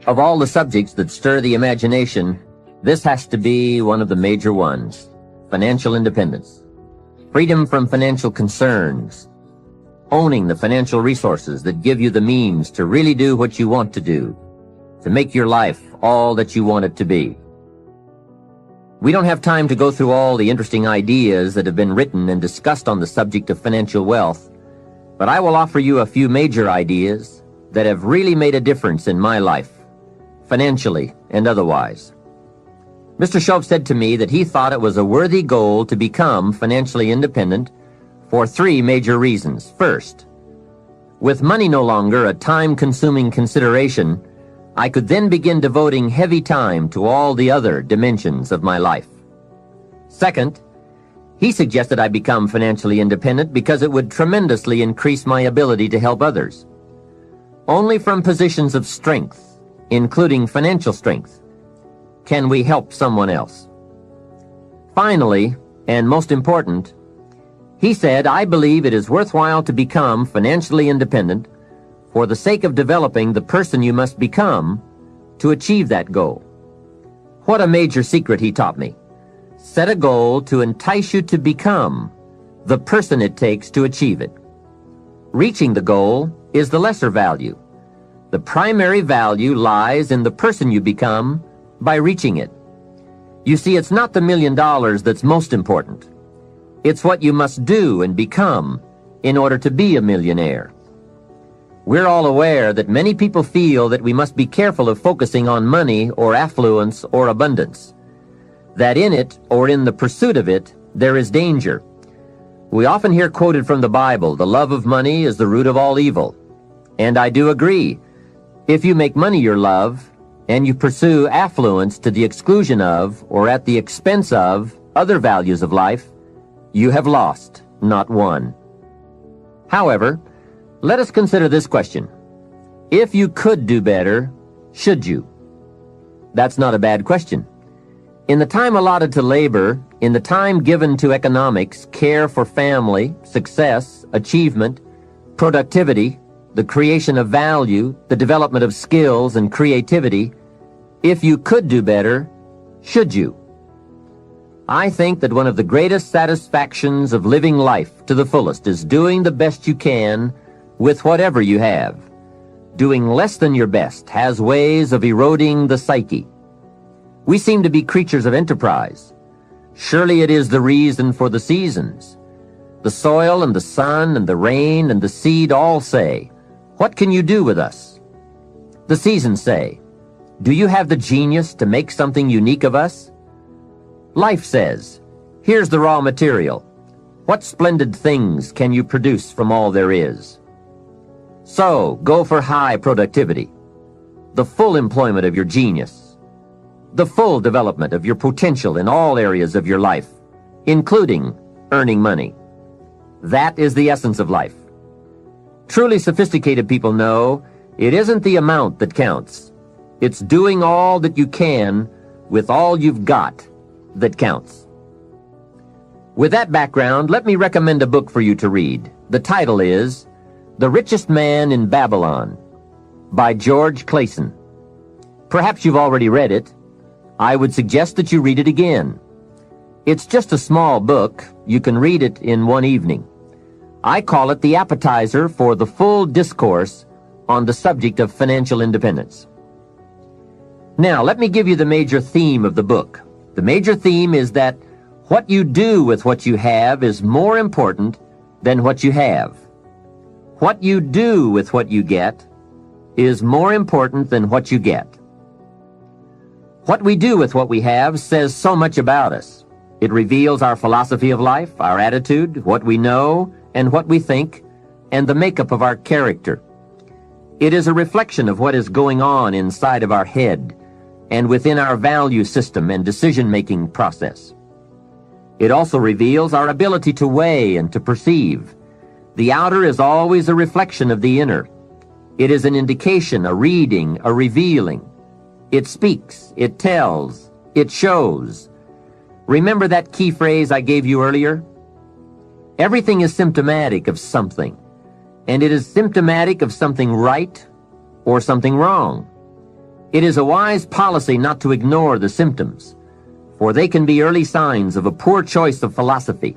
Of all the subjects that stir the imagination, this has to be one of the major ones: financial independence. Freedom from financial concerns. Owning the financial resources that give you the means to really do what you want to do, to make your life all that you want it to be. We don't have time to go through all the interesting ideas that have been written and discussed on the subject of financial wealth, but I will offer you a few major ideas that have really made a difference in my life, financially and otherwise. Mr. Shoaff said to me that he thought it was a worthy goal to become financially independent for three major reasons. First, with money no longer a time-consuming consideration, I could then begin devoting heavy time to all the other dimensions of my life. Second, he suggested I become financially independent because it would tremendously increase my ability to help others. Only from positions of strength, including financial strength, can we help someone else. Finally, and most important, he said, I believe it is worthwhile to become financially independent for the sake of developing the person you must become to achieve that goal. What a major secret he taught me. Set a goal to entice you to become the person it takes to achieve it. Reaching the goal is the lesser value. The primary value lies in the person you become by reaching it. You see, it's not the $1 million that's most important. It's what you must do and become in order to be a millionaire. We're all aware that many people feel that we must be careful of focusing on money or affluence or abundance, that in it or in the pursuit of it there is danger. We often hear quoted from the Bible, the love of money is the root of all evil. And I do agree. If you make money your love, and you pursue affluence to the exclusion of or at the expense of other values of life, you have lost, not won. However, let us consider this question. If you could do better, should you? That's not a bad question. In the time allotted to labor, in the time given to economics, care for family, success, achievement, productivity, the creation of value, the development of skills and creativity, if you could do better, should you? I think that one of the greatest satisfactions of living life to the fullest is doing the best you can with whatever you have. Doing less than your best has ways of eroding the psyche. We seem to be creatures of enterprise. Surely it is the reason for the seasons. The soil and the sun and the rain and the seed all say, "What can you do with us?" The seasons say, "Do you have the genius to make something unique of us?" Life says, "Here's the raw material. What splendid things can you produce from all there is?" So, go for high productivity, the full employment of your genius, the full development of your potential in all areas of your life, including earning money. That is the essence of life. Truly sophisticated people know it isn't the amount that counts. It's doing all that you can with all you've got that counts. With that background, let me recommend a book for you to read. The title is The Richest Man in Babylon by George Clason. Perhaps you've already read it. I would suggest that you read it again. It's just a small book. You can read it in one evening. I call it the appetizer for the full discourse on the subject of financial independence. Now, let me give you the major theme of the book. The major theme is that what you do with what you have is more important than what you have. What you do with what you get is more important than what you get. What we do with what we have says so much about us. It reveals our philosophy of life, our attitude, what we know, and what we think, and the makeup of our character. It is a reflection of what is going on inside of our head and within our value system and decision-making process. It also reveals our ability to weigh and to perceive. The outer is always a reflection of the inner. It is an indication, a reading, a revealing. It speaks, it tells, it shows. Remember that key phrase I gave you earlier? Everything is symptomatic of something, and it is symptomatic of something right or something wrong. It is a wise policy not to ignore the symptoms, for they can be early signs of a poor choice of philosophy,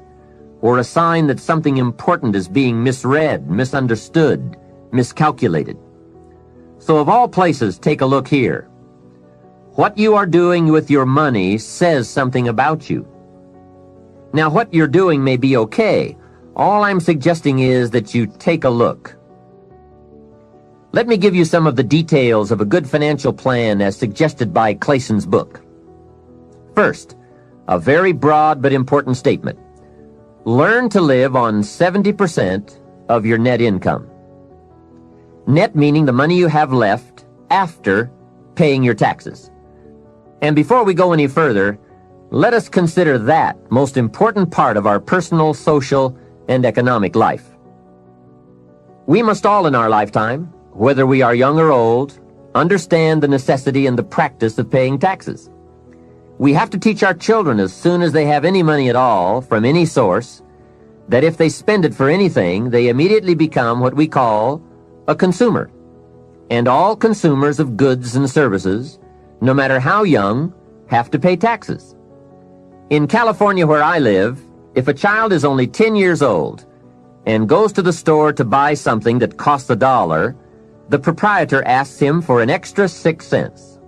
or a sign that something important is being misread, misunderstood, miscalculated. So of all places, take a look here. What you are doing with your money says something about you. Now, what you're doing may be okay. All I'm suggesting is that you take a look. Let me give you some of the details of a good financial plan as suggested by Clayson's book. First, a very broad but important statement. Learn to live on 70% of your net income. Net meaning the money you have left after paying your taxes. And before we go any further, let us consider that most important part of our personal, social, and economic life. We must all in our lifetime, whether we are young or old, understand the necessity and the practice of paying taxes. We have to teach our children as soon as they have any money at all from any source that if they spend it for anything, they immediately become what we call a consumer. And all consumers of goods and services, no matter how young, have to pay taxes. In California, where I live, if a child is only 10 years old and goes to the store to buy something that costs $1, the proprietor asks him for an extra 6 cents.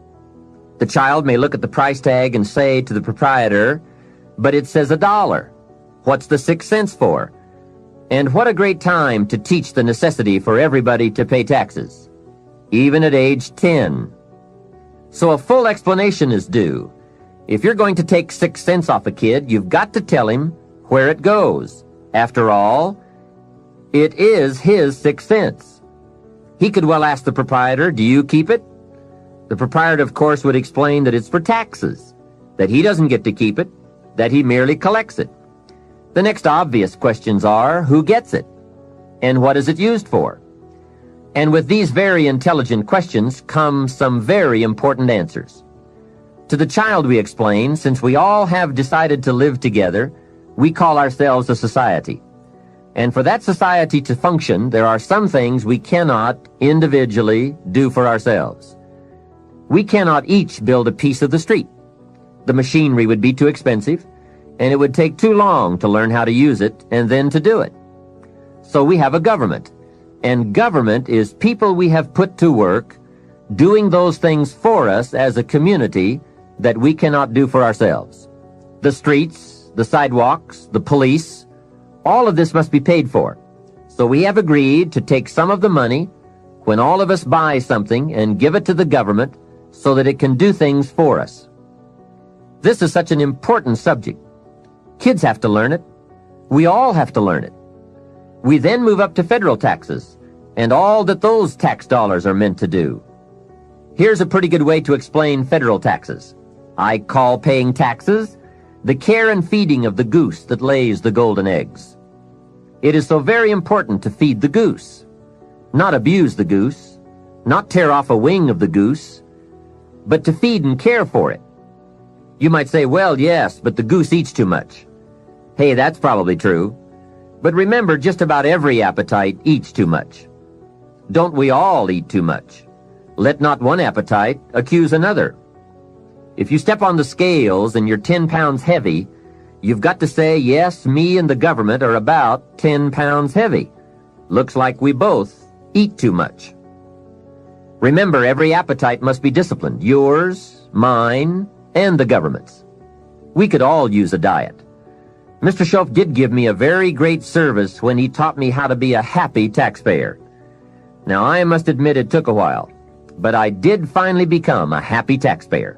The child may look at the price tag and say to the proprietor, "But it says $1. What's the 6 cents for?" And what a great time to teach the necessity for everybody to pay taxes, even at age 10. So a full explanation is due. If you're going to take 6 cents off a kid, you've got to tell him where it goes. After all, it is his 6 cents. He could well ask the proprietor, "Do you keep it?" The proprietor, of course, would explain that it's for taxes, that he doesn't get to keep it, that he merely collects it. The next obvious questions are, who gets it? And what is it used for? And with these very intelligent questions come some very important answers. To the child we explain, since we all have decided to live together, we call ourselves a society. And for that society to function, there are some things we cannot individually do for ourselves. We cannot each build a piece of the street. The machinery would be too expensive, and it would take too long to learn how to use it and then to do it. So we have a government, and government is people we have put to work doing those things for us as a community that we cannot do for ourselves. The streets, the sidewalks, the police, all of this must be paid for. So we have agreed to take some of the money when all of us buy something and give it to the government so that it can do things for us. This is such an important subject. Kids have to learn it. We all have to learn it. We then move up to federal taxes and all that those tax dollars are meant to do. Here's a pretty good way to explain federal taxes. I call paying taxes the care and feeding of the goose that lays the golden eggs. It is so very important to feed the goose, not abuse the goose, not tear off a wing of the goose, but to feed and care for it. You might say, well, yes, but the goose eats too much. Hey, that's probably true. But remember, just about every appetite eats too much. Don't we all eat too much? Let not one appetite accuse another. If you step on the scales and you're 10 pounds heavy, you've got to say, yes, me and the government are about 10 pounds heavy. Looks like we both eat too much. Remember, every appetite must be disciplined. Yours, mine, and the government's. We could all use a diet. Mr. Schoaf did give me a very great service when he taught me how to be a happy taxpayer. Now, I must admit it took a while, but I did finally become a happy taxpayer.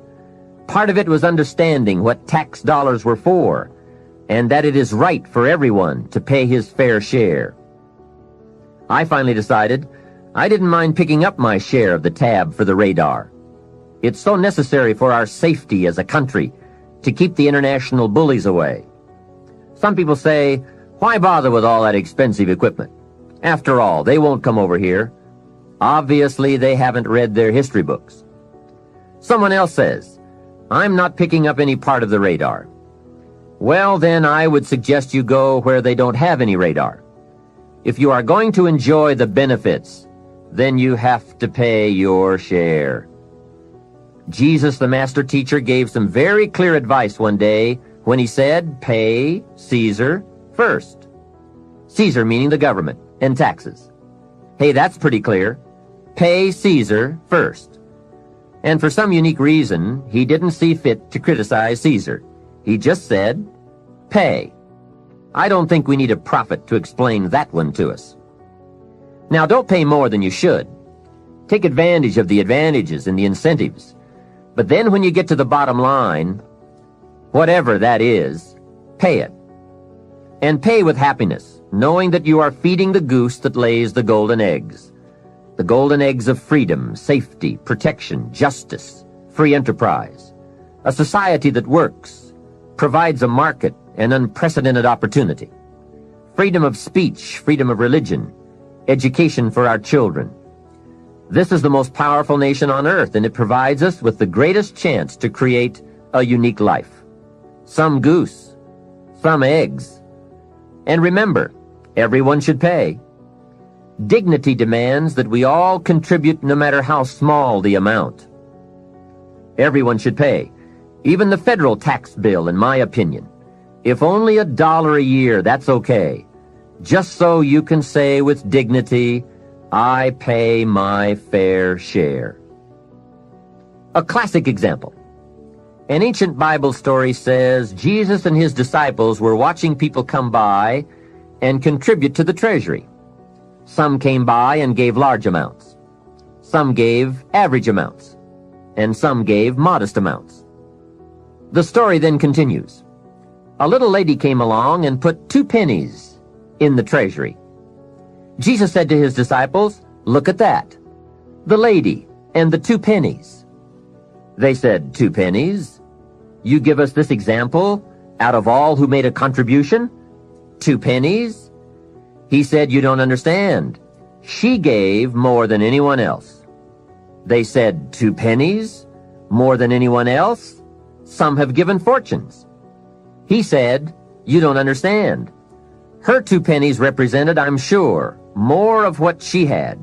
Part of it was understanding what tax dollars were for, and that it is right for everyone to pay his fair share. I finally decided I didn't mind picking up my share of the tab for the radar. It's so necessary for our safety as a country to keep the international bullies away. Some people say, why bother with all that expensive equipment? After all, they won't come over here. Obviously, they haven't read their history books. Someone else says, I'm not picking up any part of the radar. Well, then I would suggest you go where they don't have any radar. If you are going to enjoy the benefits, then you have to pay your share. Jesus, the master teacher, gave some very clear advice one day when he said, pay Caesar first. Caesar meaning the government and taxes. Hey, that's pretty clear. Pay Caesar first. And for some unique reason, he didn't see fit to criticize Caesar. He just said, pay. I don't think we need a prophet to explain that one to us. Now, don't pay more than you should. Take advantage of the advantages and the incentives. But then when you get to the bottom line, whatever that is, pay it. And pay with happiness, knowing that you are feeding the goose that lays the golden eggs. The golden eggs of freedom, safety, protection, justice, free enterprise. A society that works, provides a market and unprecedented opportunity. Freedom of speech, freedom of religion, education for our children. This is the most powerful nation on earth, and it provides us with the greatest chance to create a unique life. Some goose, some eggs. And remember, everyone should pay. Dignity demands that we all contribute no matter how small the amount. Everyone should pay. Even the federal tax bill, in my opinion. If only $1 a year, that's okay. Just so you can say with dignity, I pay my fair share. A classic example. An ancient Bible story says Jesus and his disciples were watching people come by and contribute to the treasury. Some came by and gave large amounts. Some gave average amounts. And some gave modest amounts. The story then continues. A little lady came along and put 2 pennies in the treasury. Jesus said to his disciples, look at that. The lady and the 2 pennies. They said, 2 pennies? You give us this example out of all who made a contribution? 2 pennies? He said, you don't understand. She gave more than anyone else. They said, 2 pennies? More than anyone else? Some have given fortunes. He said, you don't understand. Her 2 pennies represented, I'm sure, more of what she had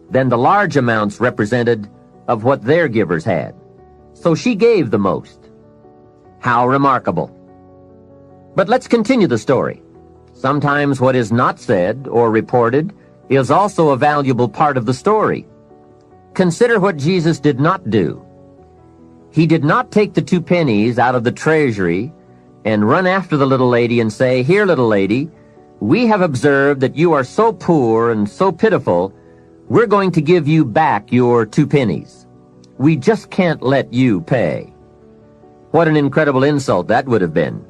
than the large amounts represented of what their givers had. So she gave the most. How remarkable. But let's continue the story. Sometimes what is not said or reported is also a valuable part of the story. Consider what Jesus did not do. He did not take the 2 pennies out of the treasury and run after the little lady and say, here, little lady, we have observed that you are so poor and so pitiful, we're going to give you back your 2 pennies. We just can't let you pay. What an incredible insult that would have been.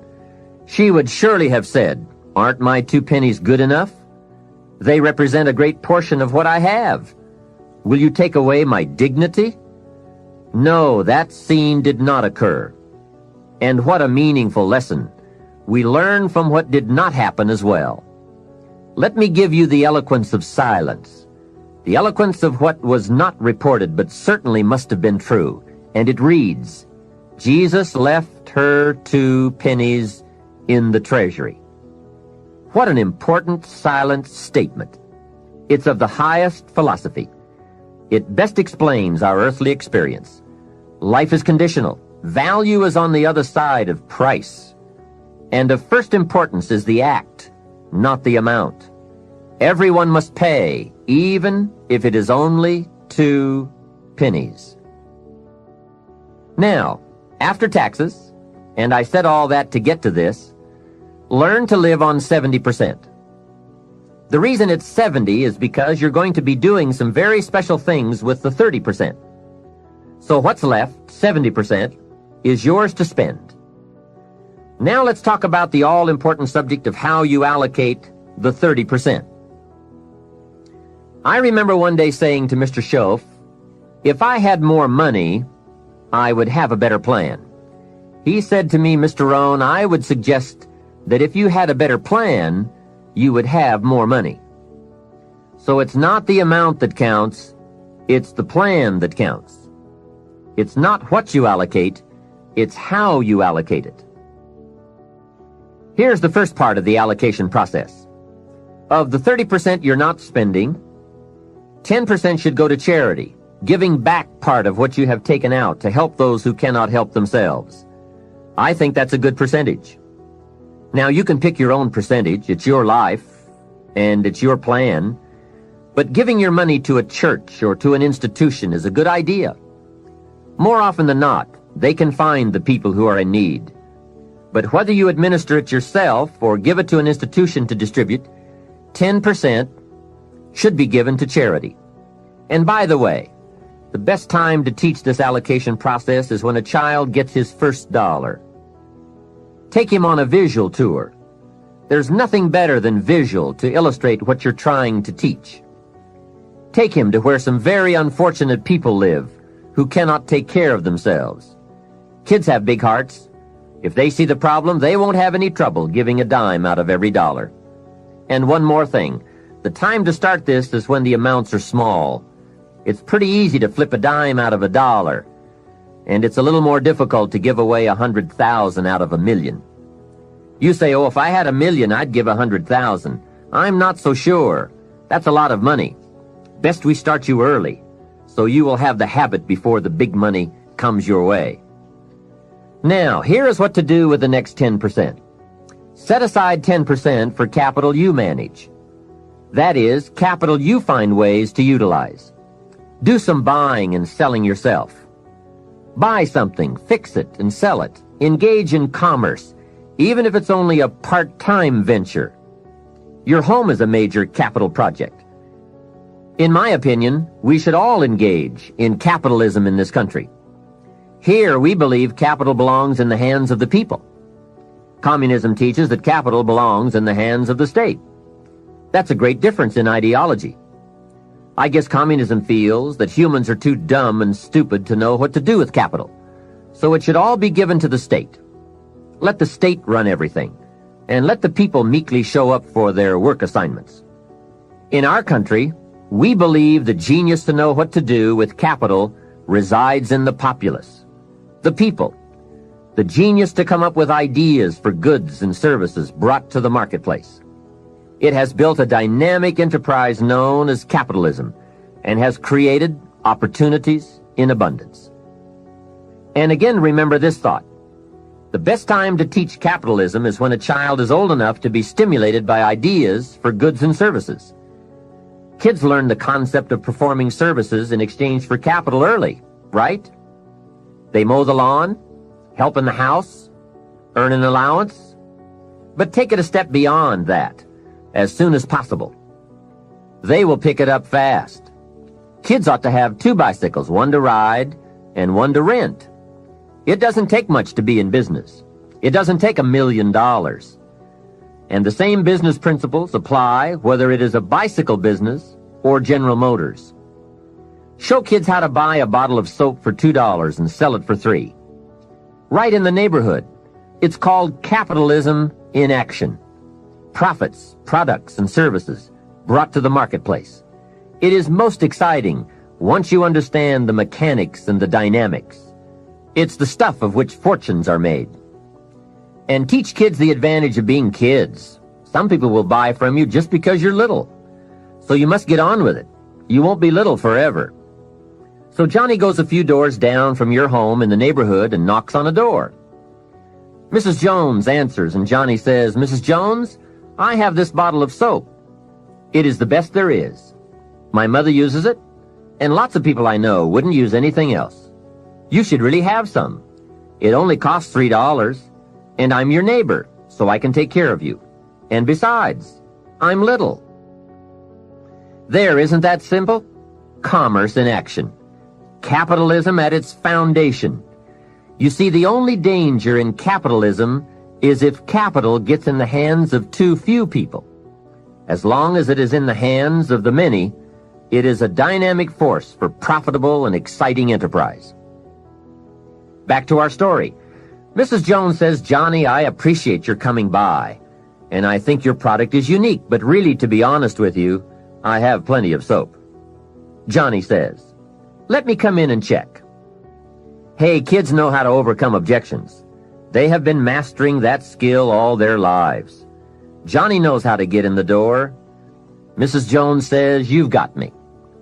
She would surely have said, aren't my 2 pennies good enough? They represent a great portion of what I have. Will you take away my dignity? No, that scene did not occur. And what a meaningful lesson. We learn from what did not happen as well. Let me give you the eloquence of silence. The eloquence of what was not reported but certainly must have been true. And it reads, Jesus left her 2 pennies in the treasury. What an important silent statement. It's of the highest philosophy. It best explains our earthly experience. Life is conditional. Value is on the other side of price. And of first importance is the act, not the amount. Everyone must pay, even if it is only 2 pennies. Now, after taxes, and I said all that to get to this, learn to live on 70%. The reason it's 70 is because you're going to be doing some very special things with the 30%. So what's left, 70%, is yours to spend. Now let's talk about the all-important subject of how you allocate the 30%. I remember one day saying to Mr. Schoaf, if I had more money, I would have a better plan. He said to me, Mr. Rohn, I would suggest that if you had a better plan, you would have more money. So it's not the amount that counts, it's the plan that counts. It's not what you allocate, it's how you allocate it. Here's the first part of the allocation process. Of the 30% you're not spending, 10% should go to charity, giving back part of what you have taken out to help those who cannot help themselves. I think that's a good percentage. Now, you can pick your own percentage. It's your life, and it's your plan. But giving your money to a church or to an institution is a good idea. More often than not, they can find the people who are in need. But whether you administer it yourself or give it to an institution to distribute, 10% should be given to charity. And by the way, the best time to teach this allocation process is when a child gets his first dollar. Take him on a visual tour. There's nothing better than visual to illustrate what you're trying to teach. Take him to where some very unfortunate people live who cannot take care of themselves. Kids have big hearts. If they see the problem, they won't have any trouble giving a dime out of every dollar. And one more thing. The time to start this is when the amounts are small. It's pretty easy to flip a dime out of a dollar, and it's a little more difficult to give away 100,000 out of 1,000,000. You say, oh, if I had 1,000,000, I'd give 100,000. I'm not so sure. That's a lot of money. Best we start you early, so you will have the habit before the big money comes your way. Now, here is what to do with the next 10%. Set aside 10% for capital you manage. That is, capital you find ways to utilize. Do some buying and selling yourself. Buy something, fix it, and sell it. Engage in commerce, even if it's only a part-time venture. Your home is a major capital project. In my opinion, we should all engage in capitalism in this country. Here, we believe capital belongs in the hands of the people. Communism teaches that capital belongs in the hands of the state. That's a great difference in ideology. I guess communism feels that humans are too dumb and stupid to know what to do with capital, so it should all be given to the state. Let the state run everything, and let the people meekly show up for their work assignments. In our country, we believe the genius to know what to do with capital resides in the populace, the people, the genius to come up with ideas for goods and services brought to the marketplace. It has built a dynamic enterprise known as capitalism and has created opportunities in abundance. And again, remember this thought. The best time to teach capitalism is when a child is old enough to be stimulated by ideas for goods and services. Kids learn the concept of performing services in exchange for capital early, right? They mow the lawn, help in the house, earn an allowance. But take it a step beyond that, as soon as possible. They will pick it up fast. Kids ought to have 2 bicycles, one to ride and one to rent. It doesn't take much to be in business. It doesn't take $1 million. And the same business principles apply whether it is a bicycle business or General Motors. Show kids how to buy a bottle of soap for $2 and sell it for $3. Right in the neighborhood. It's called capitalism in action. Profits, products, and services brought to the marketplace. It is most exciting once you understand the mechanics and the dynamics. It's the stuff of which fortunes are made. And teach kids the advantage of being kids. Some people will buy from you just because you're little. So you must get on with it. You won't be little forever. So Johnny goes a few doors down from your home in the neighborhood and knocks on a door. Mrs. Jones answers, and Johnny says, Mrs. Jones, I have this bottle of soap. It is the best there is. My mother uses it, and lots of people I know wouldn't use anything else. You should really have some. It only costs $3, and I'm your neighbor, so I can take care of you. And besides, I'm little. There, isn't that simple? Commerce in action. Capitalism at its foundation. You see, the only danger in capitalism is if capital gets in the hands of too few people. As long as it is in the hands of the many, it is a dynamic force for profitable and exciting enterprise. Back to our story. Mrs. Jones says, Johnny, I appreciate your coming by, and I think your product is unique, but really, to be honest with you, I have plenty of soap. Johnny says, let me come in and check. Hey, kids know how to overcome objections. They have been mastering that skill all their lives. Johnny knows how to get in the door. Mrs. Jones says, you've got me.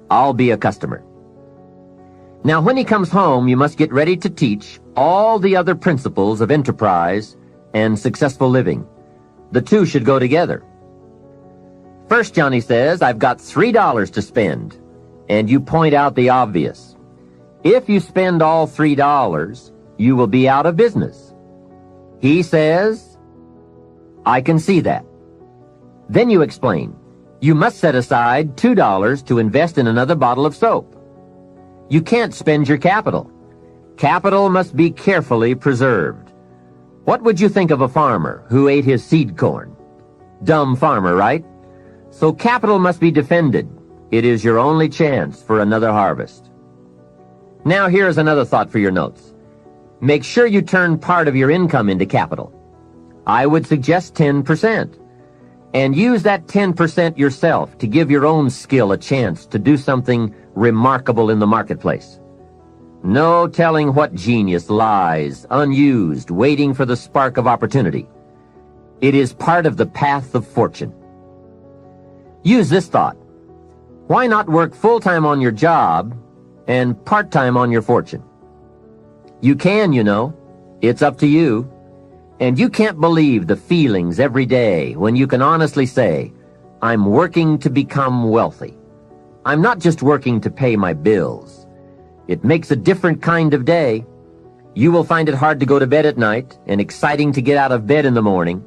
I'll be a customer. Now, when he comes home, you must get ready to teach all the other principles of enterprise and successful living. The two should go together. First, Johnny says, I've got $3 to spend, and you point out the obvious. If you spend all $3, you will be out of business. He says, I can see that. Then you explain, you must set aside $2 to invest in another bottle of soap. You can't spend your capital. Capital must be carefully preserved. What would you think of a farmer who ate his seed corn? Dumb farmer, right? So capital must be defended. It is your only chance for another harvest. Now here's another thought for your notes. Make sure you turn part of your income into capital. I would suggest 10%. And use that 10% yourself to give your own skill a chance to do something remarkable in the marketplace. No telling what genius lies, unused, waiting for the spark of opportunity. It is part of the path of fortune. Use this thought. Why not work full-time on your job and part-time on your fortune? You can, you know. It's up to you. And you can't believe the feelings every day when you can honestly say, I'm working to become wealthy. I'm not just working to pay my bills. It makes a different kind of day. You will find it hard to go to bed at night and exciting to get out of bed in the morning.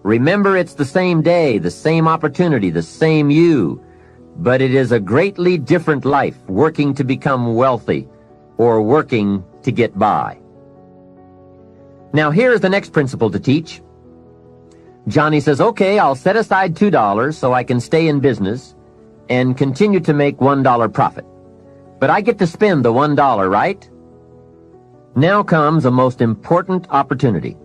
Remember, it's the same day, the same opportunity, the same you. But it is a greatly different life working to become wealthy or working to get by. Now here's the next principle to teach. Johnny says, okay, I'll set aside $2 so I can stay in business and continue to make $1 profit. But I get to spend the $1, right? Now comes a most important opportunity.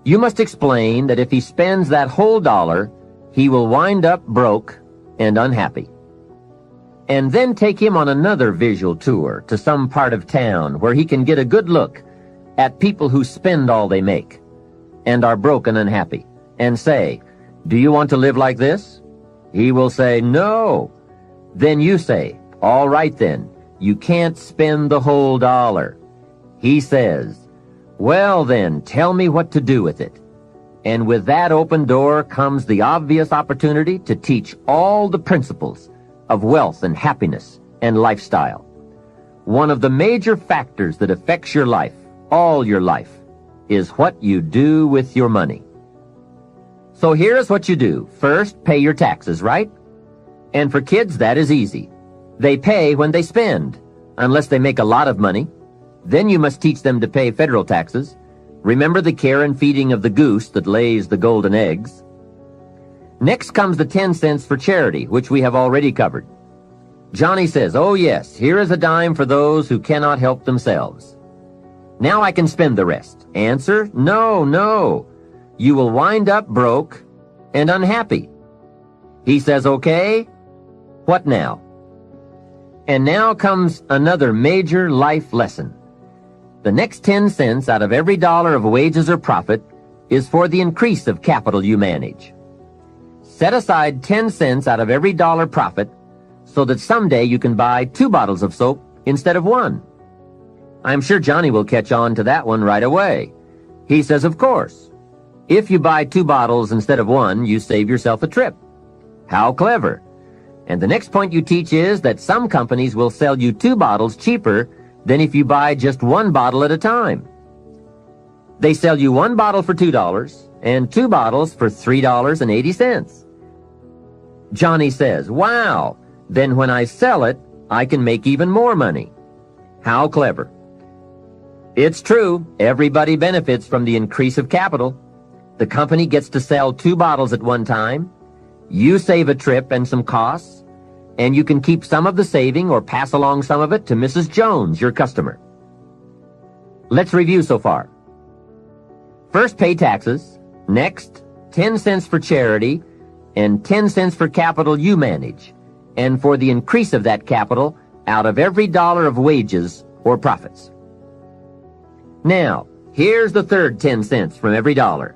You must explain that if he spends that whole dollar, he will wind up broke and unhappy. And then take him on another visual tour to some part of town where he can get a good look at people who spend all they make and are broke and unhappy, and say, do you want to live like this? He will say, no. Then you say, all right then, you can't spend the whole dollar. He says, well then, tell me what to do with it. And with that open door comes the obvious opportunity to teach all the principles of wealth and happiness and lifestyle. One of the major factors that affects your life, all your life, is what you do with your money. So here's what you do. First, pay your taxes, right? And for kids, that is easy. They pay when they spend, unless they make a lot of money. Then you must teach them to pay federal taxes. Remember the care and feeding of the goose that lays the golden eggs. Next comes the 10 cents for charity, which we have already covered. Johnny says, oh yes, here is a dime for those who cannot help themselves. Now I can spend the rest. Answer, no, no. You will wind up broke and unhappy. He says, okay, what now? And now comes another major life lesson. The next 10 cents out of every dollar of wages or profit is for the increase of capital you manage. Set aside 10 cents out of every dollar profit so that someday you can buy 2 bottles of soap instead of 1. I'm sure Johnny will catch on to that one right away. He says, of course. If you buy 2 bottles instead of 1, you save yourself a trip. How clever. And the next point you teach is that some companies will sell you 2 bottles cheaper than if you buy just 1 bottle at a time. They sell you 1 bottle for $2 and 2 bottles for $3.80. Johnny says, wow, then when I sell it, I can make even more money. How clever. It's true, everybody benefits from the increase of capital. The company gets to sell 2 bottles at one time. You save a trip and some costs, and you can keep some of the saving or pass along some of it to Mrs. Jones, your customer. Let's review so far. First, pay taxes. Next, 10 cents for charity, and 10 cents for capital you manage, and for the increase of that capital out of every dollar of wages or profits. Now, here's the third 10 cents from every dollar,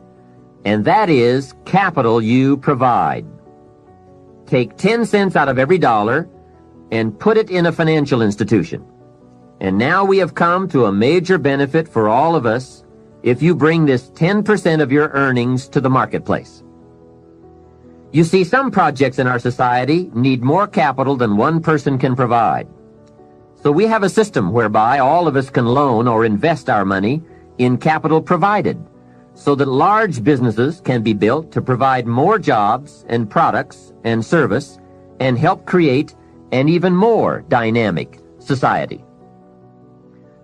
and that is capital you provide. Take 10 cents out of every dollar and put it in a financial institution. And now we have come to a major benefit for all of us if you bring this 10% of your earnings to the marketplace. You see, some projects in our society need more capital than one person can provide. So we have a system whereby all of us can loan or invest our money in capital provided, so that large businesses can be built to provide more jobs and products and service and help create an even more dynamic society.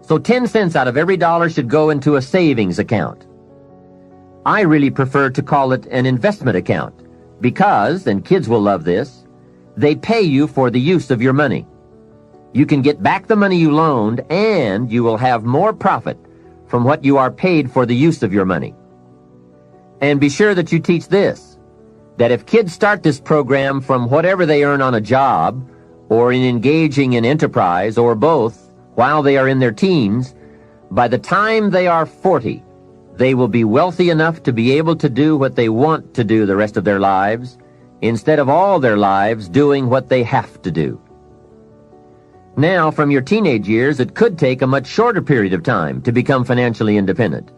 So 10 cents out of every dollar should go into a savings account. I really prefer to call it an investment account because, and kids will love this, they pay you for the use of your money. You can get back the money you loaned, and you will have more profit from what you are paid for the use of your money. And be sure that you teach this, that if kids start this program from whatever they earn on a job, or in engaging in enterprise, or both, while they are in their teens, by the time they are 40, they will be wealthy enough to be able to do what they want to do the rest of their lives, instead of all their lives doing what they have to do. Now, from your teenage years, it could take a much shorter period of time to become financially independent,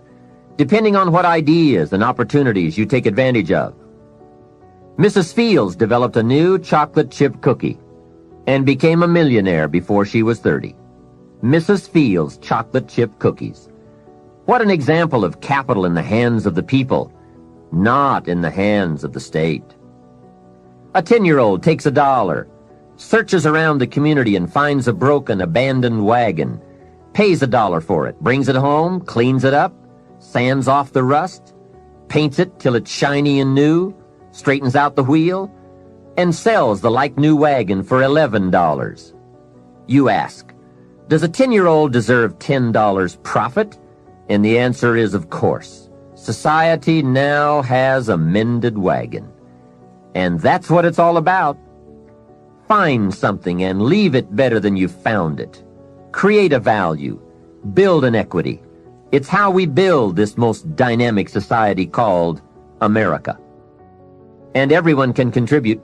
depending on what ideas and opportunities you take advantage of. Mrs. Fields developed a new chocolate chip cookie and became a millionaire before she was 30. Mrs. Fields chocolate chip cookies. What an example of capital in the hands of the people, not in the hands of the state. A 10-year-old takes $1, searches around the community and finds a broken, abandoned wagon, pays $1 for it, brings it home, cleans it up, sands off the rust, paints it till it's shiny and new, straightens out the wheel, and sells the like-new wagon for $11. You ask, does a 10-year-old deserve $10 profit? And the answer is, of course. Society now has a mended wagon. And that's what it's all about. Find something and leave it better than you found it. Create a value. Build an equity. It's how we build this most dynamic society called America. And everyone can contribute.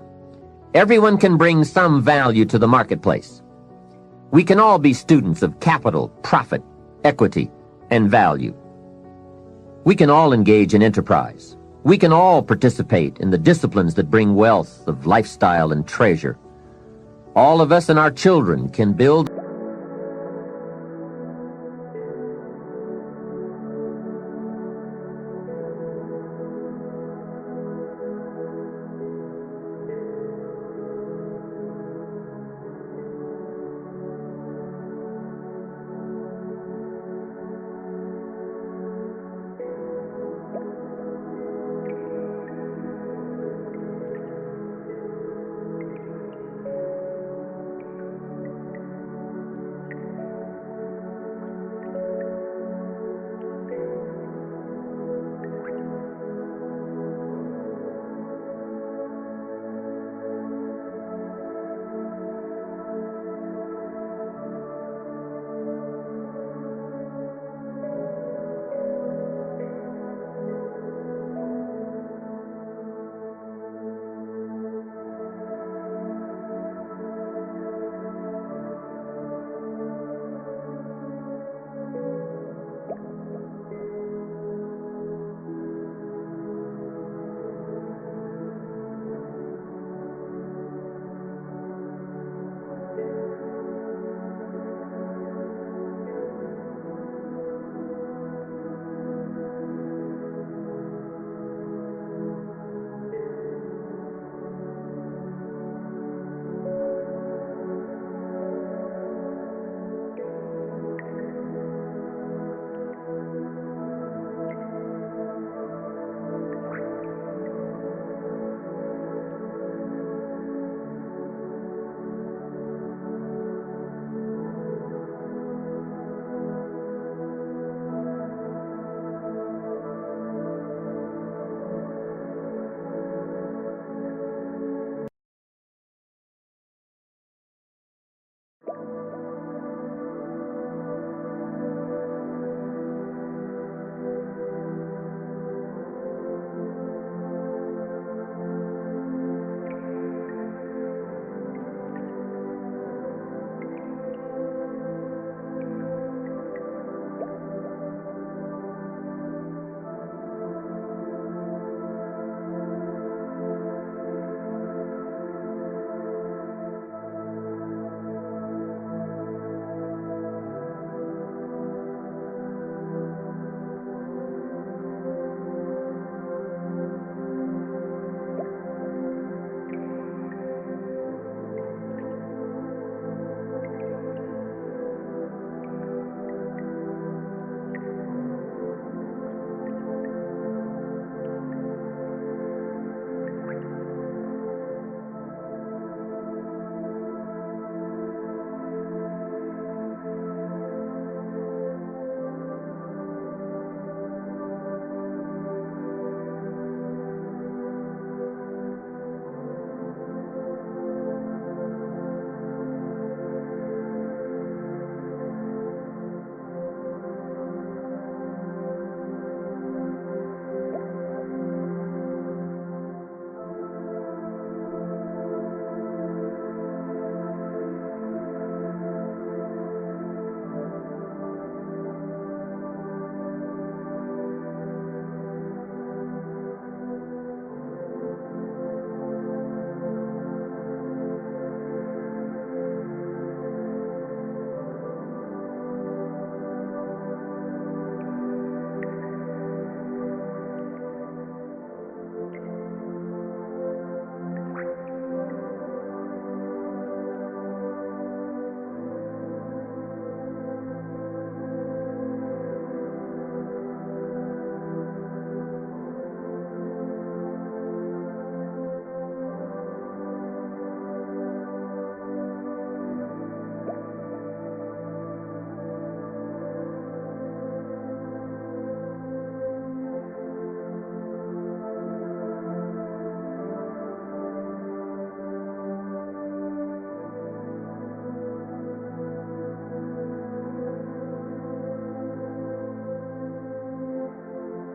Everyone can bring some value to the marketplace. We can all be students of capital, profit, equity, and value. We can all engage in enterprise. We can all participate in the disciplines that bring wealth of lifestyle and treasure. All of us and our children can build